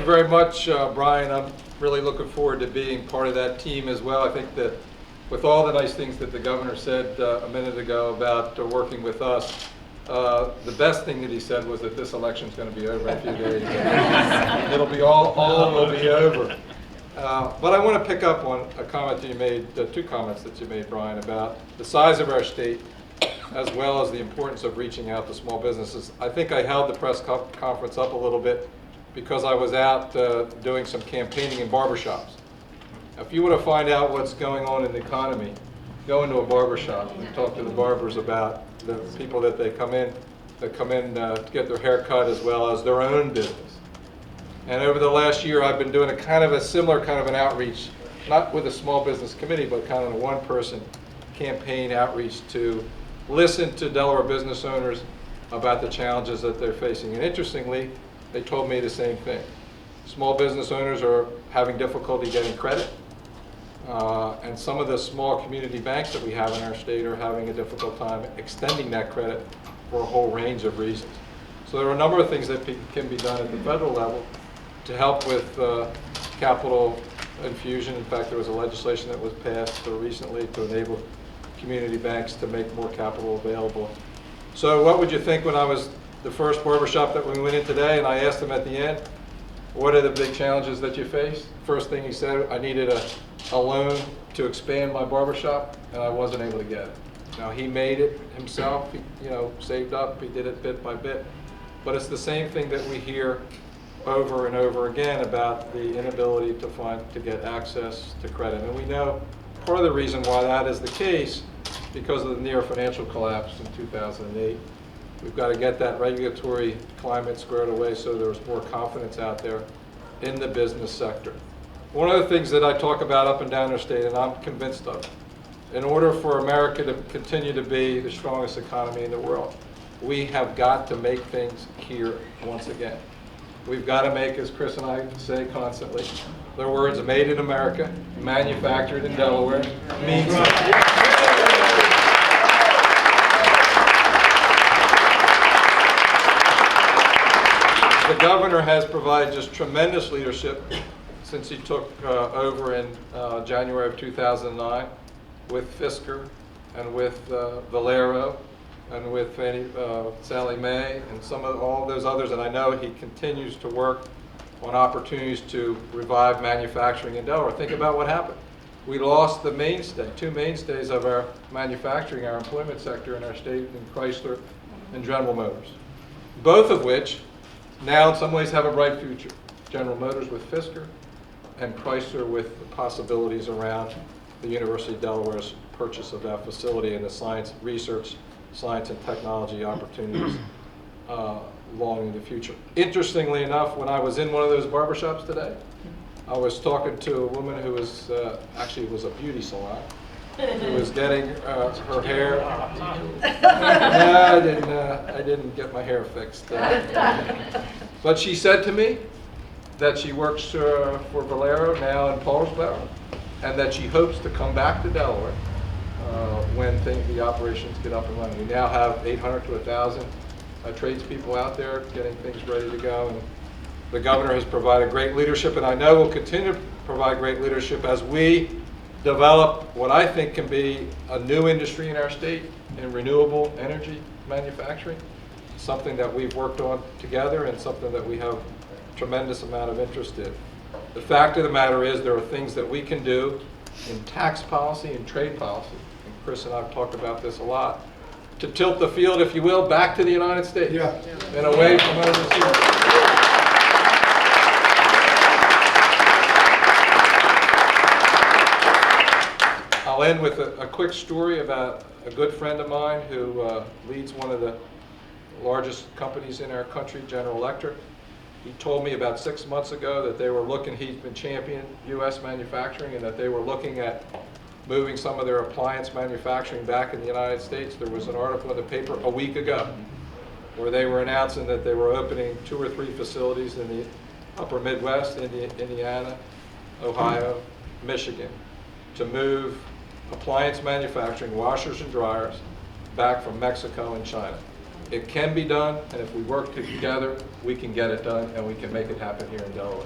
you very much, Brian. I'm really looking forward to being part of that team as well. I think that with all the nice things that the governor said a minute ago about working with us, the best thing that he said was that this election is going to be over in a few days. It'll be all will be over. But I want to pick up on a comment that you made, two comments that you made, Brian, about the size of our state as well as the importance of reaching out to small businesses. I think I held the press conference up a little bit because I was out doing some campaigning in barbershops. If you want to find out what's going on in the economy, go into a barbershop and talk to the barbers about the people that come in to get their hair cut as well as their own business. And over the last year, I've been doing a kind of a similar kind of an outreach, not with a small business committee, but kind of a one-person campaign outreach to listen to Delaware business owners about the challenges that they're facing. And interestingly, they told me the same thing. Small business owners are having difficulty getting credit. And some of the small community banks that we have in our state are having a difficult time extending that credit for a whole range of reasons. So there are a number of things that can be done at the federal level to help with capital infusion. In fact, there was a legislation that was passed recently to enable community banks to make more capital available. So what would you think when I was the first barbershop that we went in today and I asked them at the end, what are the big challenges that you face? First thing he said, I needed a loan to expand my barbershop, and I wasn't able to get it. Now, he made it himself. He, saved up. He did it bit by bit. But it's the same thing that we hear over and over again about the inability to get access to credit. And we know part of the reason why that is the case because of the near financial collapse in 2008. We've got to get that regulatory climate squared away so there's more confidence out there in the business sector. One of the things that I talk about up and down our state, and I'm convinced of, in order for America to continue to be the strongest economy in the world, we have got to make things here once again. We've got to make, as Chris and I say constantly, the words made in America, manufactured in Delaware, means something. The governor has provided just tremendous leadership since he took over in January of 2009 with Fisker and with Valero and with Sally May and all those others. And I know he continues to work on opportunities to revive manufacturing in Delaware. Think about what happened. We lost the mainstay, two mainstays of our manufacturing, our employment sector in our state, in Chrysler and General Motors, both of which now in some ways have a bright future. General Motors with Fisker and Chrysler with the possibilities around the University of Delaware's purchase of that facility and the science, research, science and technology opportunities long in the future. Interestingly enough, when I was in one of those barbershops today, I was talking to a woman who was, actually it was a beauty salon, who was getting her hair. No, I didn't get my hair fixed. But she said to me that she works for Valero now in Paulsboro, and that she hopes to come back to Delaware when the operations get up and running. We now have 800 to 1,000 tradespeople out there getting things ready to go. And the governor has provided great leadership, and I know will continue to provide great leadership as we develop what I think can be a new industry in our state in renewable energy manufacturing, something that we've worked on together and something that we have a tremendous amount of interest in. The fact of the matter is there are things that we can do in tax policy and trade policy, and Chris and I have talked about this a lot, to tilt the field, if you will, back to the United States and away from overseas. I'll end with a quick story about a good friend of mine who leads one of the largest companies in our country, General Electric. He told me about 6 months ago that they were looking, he's been championing U.S. manufacturing, and that they were looking at moving some of their appliance manufacturing back in the United States. There was an article in the paper a week ago where they were announcing that they were opening 2 or 3 facilities in the upper Midwest, Indiana, Ohio, Michigan, to move appliance manufacturing, washers and dryers, back from Mexico and China. It can be done, and if we work together, we can get it done, and we can make it happen here in Delaware.